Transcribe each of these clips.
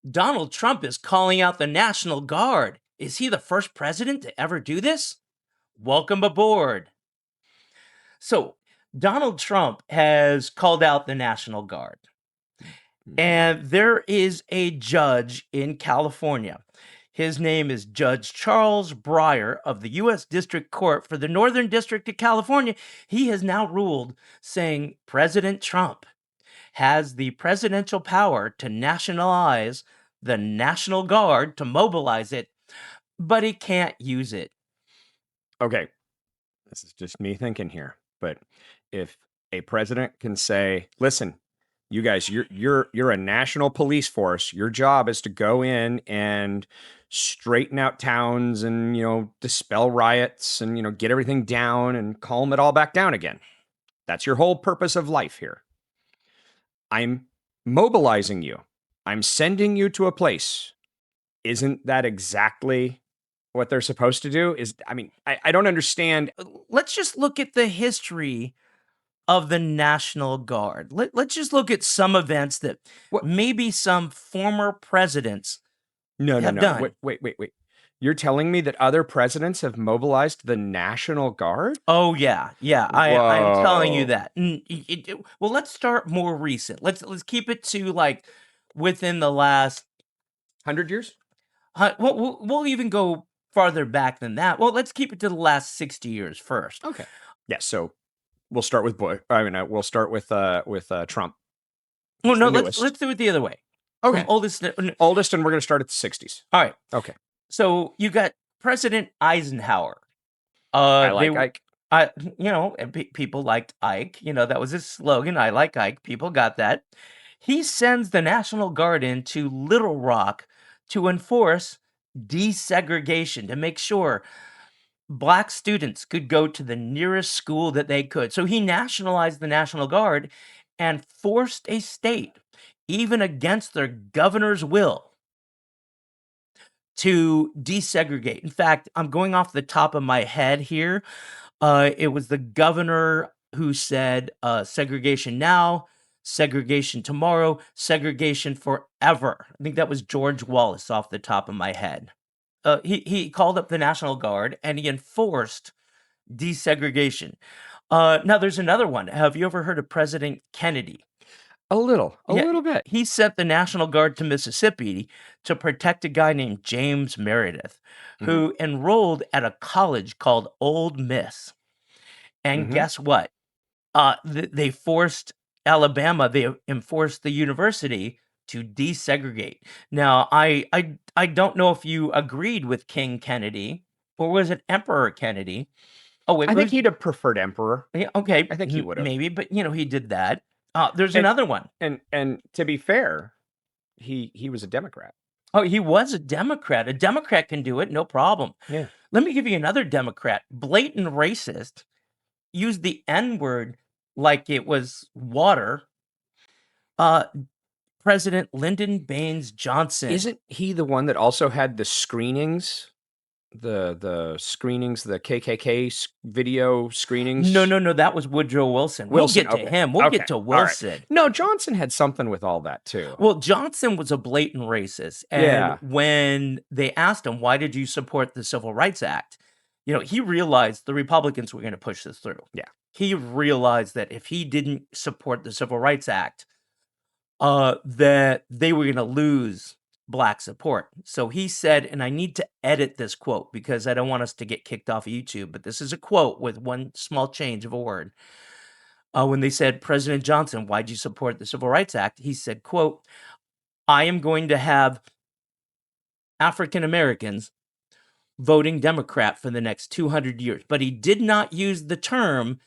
Donald Trump is calling out the National Guard. Is he the first president to ever do this? Welcome aboard. So, Donald Trump has called out the National Guard. And there is a judge in California. His name is Judge Charles Breyer of the U.S. District Court for the Northern District of California. He has now ruled saying President Trump has the presidential power to nationalize the National Guard, to mobilize it, but he can't use it. Okay, this is just me thinking here, but if a president can say, "Listen, you guys, you're a national police force. Your job is to go in and straighten out towns and, dispel riots and, get everything down and calm it all back down again. That's your whole purpose of life here. I'm mobilizing you. I'm sending you to a place." Isn't that exactly what they're supposed to do? I don't understand. Let's just look at the history of the National Guard. Let's just look at some events that What? maybe some former presidents No, no, have no. done. Wait. You're telling me that other presidents have mobilized the National Guard? Oh yeah, I'm telling you Whoa. that. Well, let's start more recent. Let's keep it to like within the last 100 years? we'll even go farther back than that. Well, let's keep it to the last 60 years first. Okay. Yeah, so we'll start with Bush. We'll start with Trump. Well, He's no, the let's newest. do it the other way. Okay. From oldest. Oldest, and we're going to start at the 60s. All right. Okay. So you got President Eisenhower. I like Ike. And people liked Ike. That was his slogan. I like Ike. People got that. He sends the National Guard into Little Rock to enforce desegregation, to make sure Black students could go to the nearest school that they could. So he nationalized the National Guard and forced a state, even against their governor's will, to desegregate. In fact, I'm going off the top of my head here. It was the governor who said segregation now, segregation tomorrow, segregation forever. I think that was George Wallace off the top of my head. He called up the National Guard and he enforced desegregation. Now, there's another one. Have you ever heard of President Kennedy? A little Yeah, bit. He sent the National Guard to Mississippi to protect a guy named James Meredith, who enrolled at a college called Old Miss. And guess what? They forced Alabama, they enforced the university to desegregate. Now, I don't know if you agreed with King Kennedy, or was it Emperor Kennedy? Oh, wait, I think he'd have preferred Emperor. yeah, okay, I think he would have. maybe, but he did that. There's another one. And to be fair, he was a Democrat. Oh, he was a Democrat. A Democrat can do it, no problem. Yeah. Let me give you another Democrat. Blatant racist, used the N-word like it was water. President Lyndon Baines Johnson. Isn't he the one that also had the screenings? The screenings, the KKK video screenings? No, that was Woodrow Wilson. We'll get to him. We'll get to Wilson. Right. No, Johnson had something with all that too. Well, Johnson was a blatant racist. And when they asked him, why did you support the Civil Rights Act? He realized the Republicans were going to push this through. Yeah. He realized that if he didn't support the Civil Rights Act, that they were going to lose Black support. So he said, and I need to edit this quote because I don't want us to get kicked off of YouTube, but this is a quote with one small change of a word. When they said, President Johnson, why'd you support the Civil Rights Act? He said, quote, I am going to have African Americans voting Democrat for the next 200 years. But he did not use the term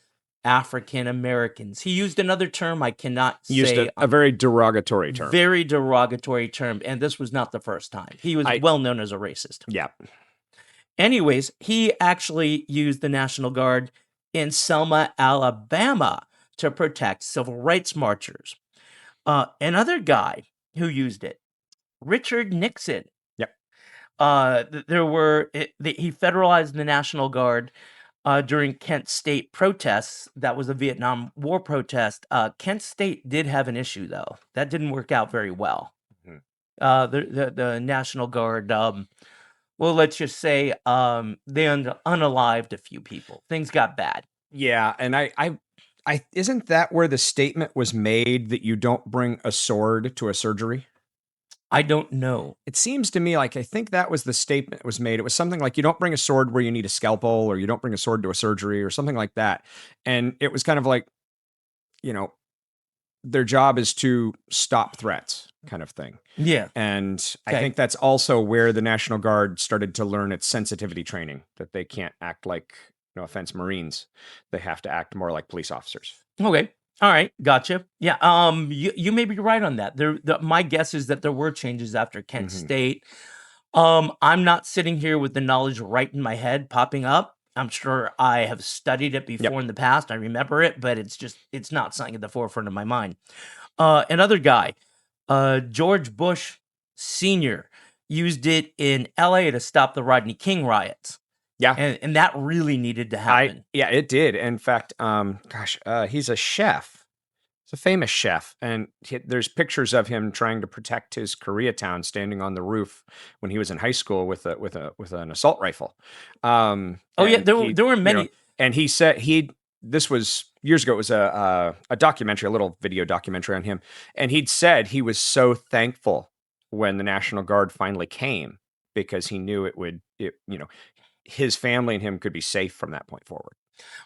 African Americans. He used another term I cannot say. He used a very derogatory term. Very derogatory term, and this was not the first time. He was well known as a racist. Yeah. Anyways, he actually used the National Guard in Selma, Alabama to protect civil rights marchers. Another guy who used it, Richard Nixon. Yep. He federalized the National Guard during Kent State protests. That was a Vietnam War protest. Kent State did have an issue, though. That didn't work out very well. The National Guard, well, let's just say they unalived a few people. Things got bad. Yeah, and I isn't that where the statement was made that you don't bring a sword to a surgery? I don't know. It seems to me like I think that was the statement that was made. It was something like you don't bring a sword where you need a scalpel, or you don't bring a sword to a surgery, or something like that. And it was kind of like, you know, their job is to stop threats, kind of thing. Yeah. And I Okay. think that's also where the National Guard started to learn its sensitivity training, that they can't act like, no offense, Marines. They have to act more like police officers. Okay. All right. Gotcha. Yeah. You may be right on that. My guess is that there were changes after Kent Mhm. State. I'm not sitting here with the knowledge right in my head popping up. I'm sure I have studied it before in the past. I remember it, but it's not something at the forefront of my mind. Another guy, George Bush Sr. used it in LA to stop the Rodney King riots. Yeah. And that really needed to happen. Yeah, it did. In fact, he's a chef. He's a famous chef, and there's pictures of him trying to protect his Koreatown, standing on the roof when he was in high school with an assault rifle. Oh yeah, And there were you know, many. and he said this was years ago. It was a documentary, a little video documentary on him, and he'd said he was so thankful when the National Guard finally came, because he knew his family and him could be safe from that point forward.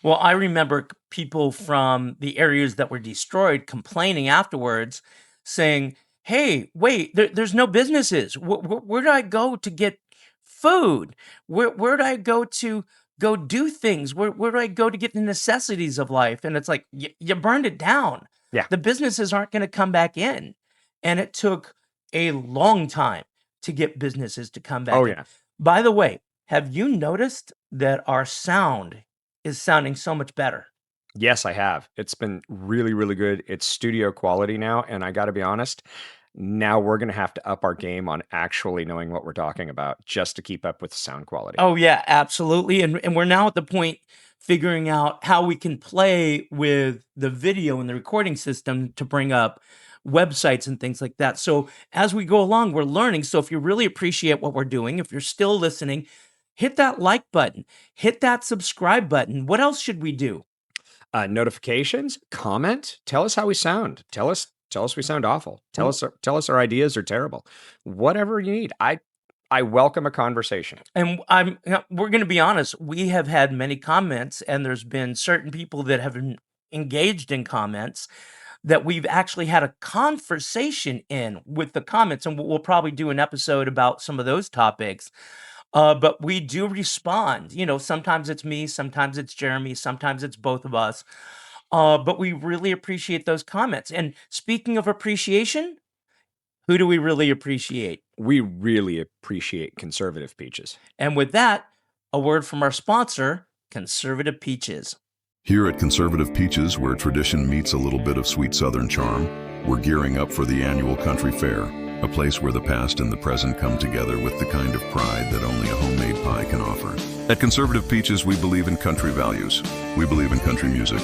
Well, I remember people from the areas that were destroyed complaining afterwards, saying, "Hey, wait, there's no businesses. Where do I go to get food? Where do I go to go do things? Where do I go to get the necessities of life?" And it's like, you burned it down. Yeah. The businesses aren't going to come back in. And it took a long time to get businesses to come back Oh in. yeah. By the way, have you noticed that our sound is sounding so much better? Yes, I have. It's been really, really good. It's studio quality now, and I got to be honest, now we're going to have to up our game on actually knowing what we're talking about just to keep up with the sound quality. Oh yeah, absolutely. And we're now at the point figuring out how we can play with the video and the recording system to bring up websites and things like that. So as we go along, we're learning. So if you really appreciate what we're doing, if you're still listening, hit that like button, hit that subscribe button. What else should we do? Notifications, comment, tell us how we sound. Tell us we sound awful. Tell us our ideas are terrible. Whatever you need. I welcome a conversation. And we're going to be honest, we have had many comments, and there's been certain people that have been engaged in comments that we've actually had a conversation in with the comments, and we'll probably do an episode about some of those topics. But we do respond. Sometimes it's me, sometimes it's Jeremy, sometimes it's both of us. But we really appreciate those comments. And speaking of appreciation, who do we really appreciate? We really appreciate Conservative Peaches. And with that, a word from our sponsor, Conservative Peaches. Here at Conservative Peaches, where tradition meets a little bit of sweet Southern charm, we're gearing up for the annual country fair, a place where the past and the present come together with the kind of pride that only a homemade pie can offer. At Conservative Peaches, we believe in country values. We believe in country music,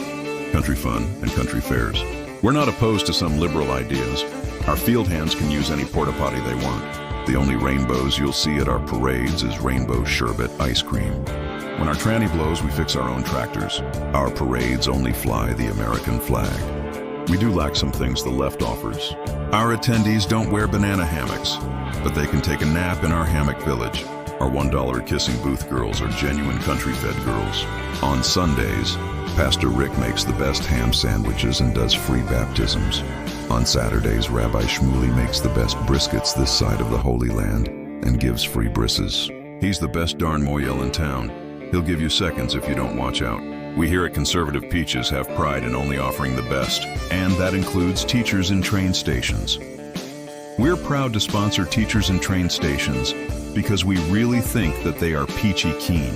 country fun, and country fairs. We're not opposed to some liberal ideas. Our field hands can use any porta potty they want. The only rainbows you'll see at our parades is rainbow sherbet ice cream. When our tranny blows, we fix our own tractors. Our parades only fly the American flag. We do lack some things the left offers. Our attendees don't wear banana hammocks, but they can take a nap in our hammock village. Our $1 kissing booth girls are genuine country-fed girls. On Sundays, Pastor Rick makes the best ham sandwiches and does free baptisms. On Saturdays, Rabbi Shmuley makes the best briskets this side of the Holy Land and gives free brisses. He's the best darn moyel in town. He'll give you seconds if you don't watch out. We here at Conservative Peaches have pride in only offering the best, and that includes teachers in train stations. We're proud to sponsor teachers in train stations because we really think that they are peachy keen.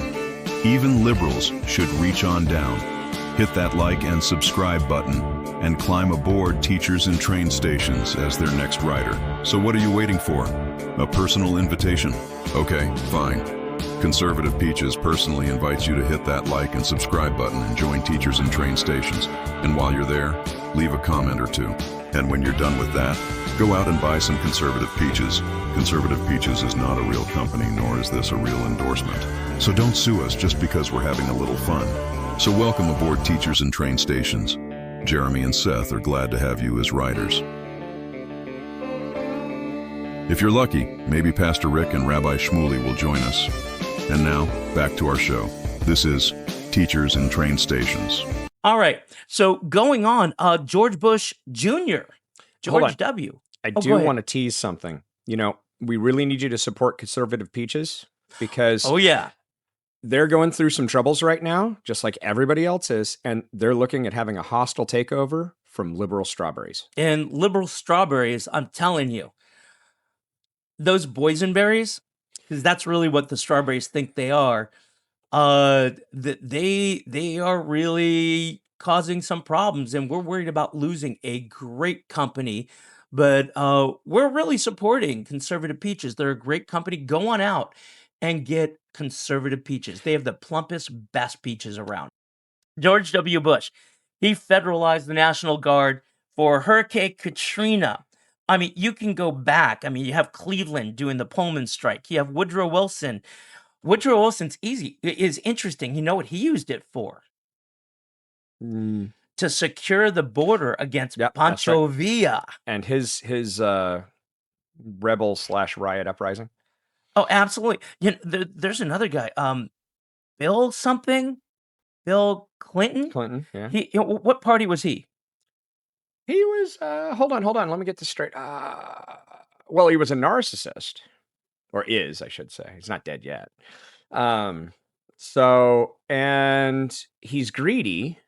Even liberals should reach on down, hit that like and subscribe button, and climb aboard teachers in train stations as their next rider. So what are you waiting for? A personal invitation? Okay, fine. Conservative Peaches personally invites you to hit that like and subscribe button and join teachers in train stations. And while you're there, leave a comment or two. And when you're done with that, Go out and buy some Conservative Peaches. Conservative Peaches is not a real company, nor is this a real endorsement. So don't sue us just because we're having a little fun. So welcome aboard Teachers and Train Stations. Jeremy and Seth are glad to have you as riders. If you're lucky, maybe Pastor Rick and Rabbi Shmuley will join us. And now, back to our show. This is Teachers and Train Stations. All right. So going on, George Bush Jr., George W. I do want to tease something. You know, we really need you to support Conservative Peaches because they're going through some troubles right now, just like everybody else is, and they're looking at having a hostile takeover from liberal strawberries. And liberal strawberries, I'm telling you, those boysenberries, because that's really what the strawberries think they are, they are really causing some problems, and we're worried about losing a great company. But we're really supporting Conservative Peaches. They're a great company. Go on out and get Conservative Peaches. They have the plumpest, best peaches around. George W. Bush, he federalized the National Guard for Hurricane Katrina. I mean, you can go back. I mean, you have Cleveland doing the Pullman strike. You have Woodrow Wilson. Woodrow Wilson's is interesting. You know what he used it for? To secure the border against Pancho Villa. And his rebel/riot uprising. Oh, absolutely. You know, there's another guy, Bill Clinton. Yeah. What party was he? He was, hold on. Let me get this straight. Well, he was a narcissist, or is, I should say. He's not dead yet. And he's greedy,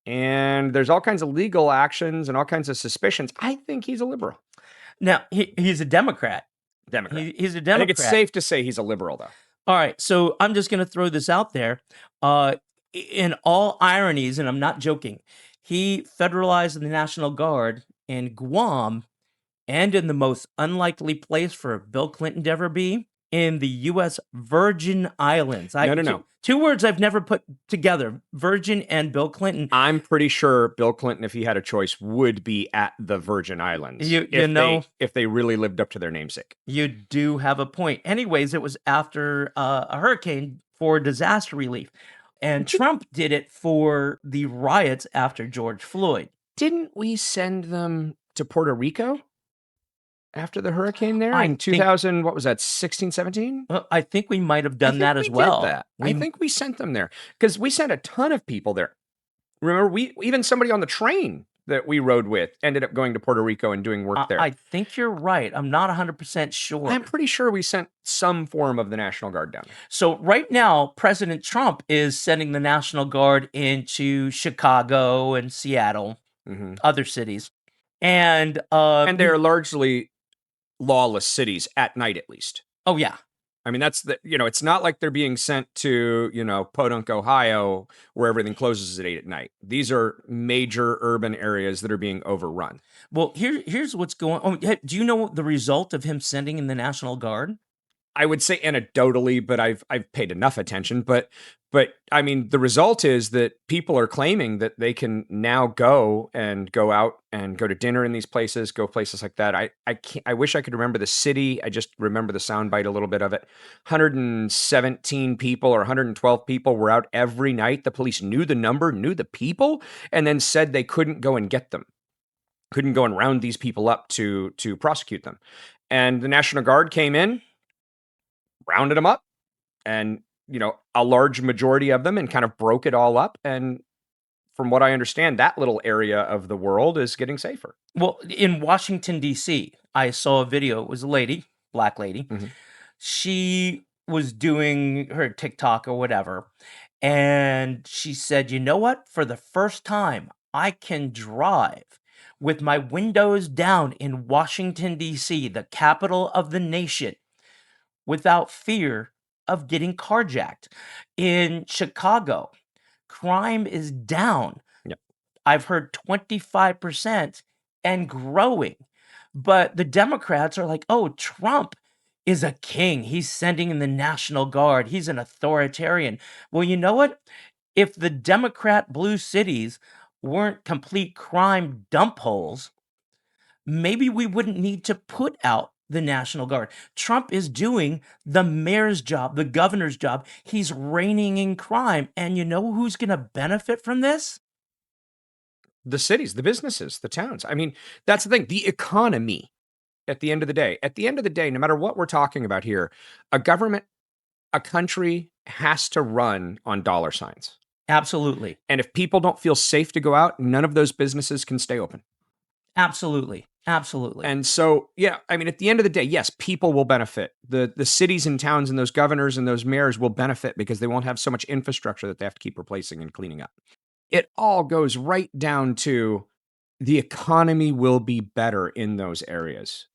and there's all kinds of legal actions and all kinds of suspicions. I think he's a liberal. Now, he's a Democrat. He's a Democrat. I think it's safe to say he's a liberal, though. All right, so I'm just going to throw this out there. In all ironies, and I'm not joking, he federalized the National Guard in Guam and in the most unlikely place for Bill Clinton to ever be, in the U.S. Virgin Islands. No. Two words I've never put together, Virgin and Bill Clinton. I'm pretty sure Bill Clinton, if he had a choice, would be at the Virgin Islands. If they really lived up to their namesake. You do have a point. Anyways, it was after a hurricane for disaster relief. And Trump did it for the riots after George Floyd. Didn't we send them to Puerto Rico after the hurricane there in 2000, what was that, 16, 17? Well, I think we might have done that as well. I think we sent them there because we sent a ton of people there. Remember, even somebody on the train that we rode with ended up going to Puerto Rico and doing work there. I think you're right. I'm not 100% sure. I'm pretty sure we sent some form of the National Guard down there. So right now, President Trump is sending the National Guard into Chicago and Seattle, other cities. And they're largely lawless cities at night, at least. Oh, yeah. I mean, it's not like they're being sent to, Podunk, Ohio, where everything closes at 8 at night. These are major urban areas that are being overrun. Well, here's what's going on. Do you know the result of him sending in the National Guard? I would say anecdotally, but I've paid enough attention. But I mean, the result is that people are claiming that they can now go out and go to dinner in these places, go places like that. I wish I could remember the city. I just remember the soundbite a little bit of it. 117 people or 112 people were out every night. The police knew the number, knew the people, and then said they couldn't go and get them. Couldn't go and round these people up to prosecute them. And the National Guard came in, rounded them up, and a large majority of them, and kind of broke it all up. And from what I understand, that little area of the world is getting safer. Well, in Washington, D.C., I saw a video. It was a lady, black lady. Mm-hmm. She was doing her TikTok or whatever. And she said, you know what? For the first time, I can drive with my windows down in Washington, D.C., the capital of the nation, without fear of getting carjacked. In Chicago, crime is down. Yep. I've heard 25% and growing. But the Democrats are like, oh, Trump is a king. He's sending in the National Guard. He's an authoritarian. Well, you know what? If the Democrat blue cities weren't complete crime dump holes, maybe we wouldn't need to put out the National Guard. Trump is doing the mayor's job, the governor's job. He's reining in crime. And you know who's going to benefit from this? The cities, the businesses, the towns. I mean, that's the thing. The economy at the end of the day. At the end of the day, no matter what we're talking about here, a government, a country has to run on dollar signs. Absolutely. And if people don't feel safe to go out, none of those businesses can stay open. Absolutely. Absolutely. And so, yeah, I mean, at the end of the day, yes, people will benefit. The cities and towns and those governors and those mayors will benefit because they won't have so much infrastructure that they have to keep replacing and cleaning up. It all goes right down to the economy will be better in those areas.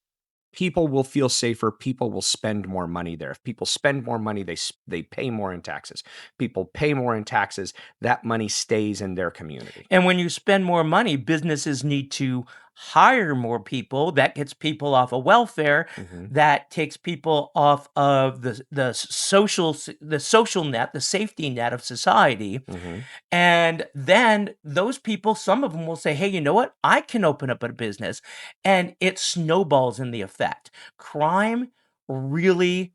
People will feel safer. People will spend more money there. If people spend more money, they pay more in taxes. People pay more in taxes. That money stays in their community. And when you spend more money, businesses need to hire more people. That gets people off of welfare. That takes people off of the social net, the safety net of society. And then those people, some of them will say, hey, you know what? I can open up a business. And it snowballs in the effect. Crime really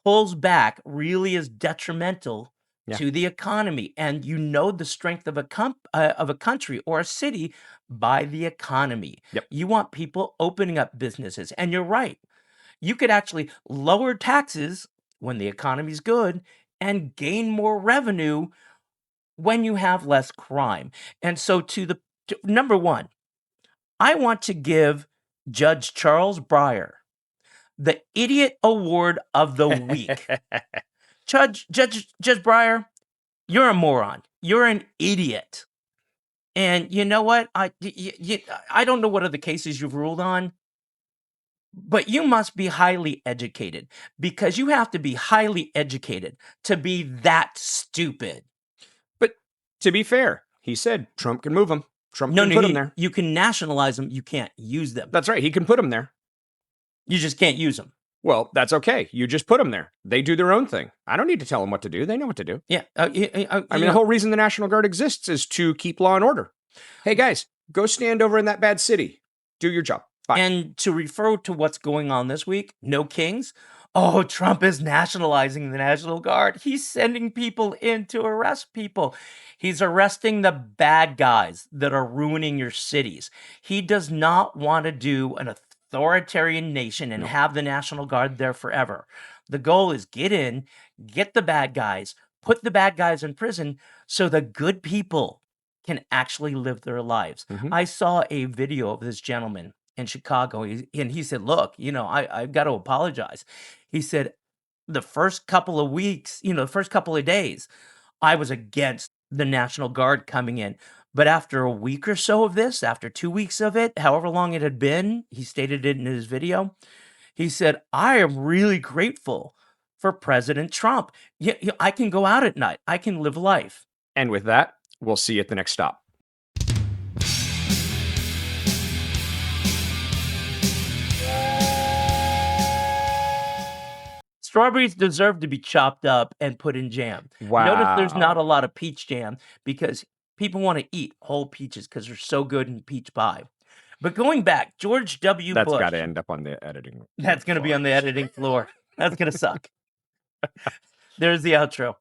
pulls back, really is detrimental to the economy. And you know the strength of a country or a city by the economy. Yep. You want people opening up businesses. And you're right. You could actually lower taxes when the economy's good and gain more revenue when you have less crime. And so number one, I want to give Judge Charles Breyer the Idiot Award of the Week. Judge Breyer, you're a moron. You're an idiot. And you know what? I don't know what other cases you've ruled on, but you must be highly educated, because you have to be highly educated to be that stupid. But to be fair, he said Trump can move them. Trump can put them there. You can nationalize them. You can't use them. That's right. He can put them there. You just can't use them. Well, that's okay. You just put them there. They do their own thing. I don't need to tell them what to do. They know what to do. Yeah. I mean, the whole reason the National Guard exists is to keep law and order. Hey, guys, go stand over in that bad city. Do your job. Bye. And to refer to what's going on this week, no kings. Oh, Trump is nationalizing the National Guard. He's sending people in to arrest people. He's arresting the bad guys that are ruining your cities. He does not want to do an authoritarian nation and have the National Guard there forever. The goal is get in, get the bad guys, put the bad guys in prison so the good people can actually live their lives. I saw a video of this gentleman in Chicago, and he said, look, I've got to apologize. He said, the first couple of weeks, the first couple of days, I was against the National Guard coming in. But after a week or so of this, after 2 weeks of it, however long it had been, he stated it in his video, he said, I am really grateful for President Trump. I can go out at night. I can live life. And with that, we'll see you at the next stop. Strawberries deserve to be chopped up and put in jam. Wow. Notice there's not a lot of peach jam because people want to eat whole peaches because they're so good in peach pie. But going back, George W. That's Bush. got to end up on the editing. That's going to be on the editing floor. That's going to suck. There's the outro.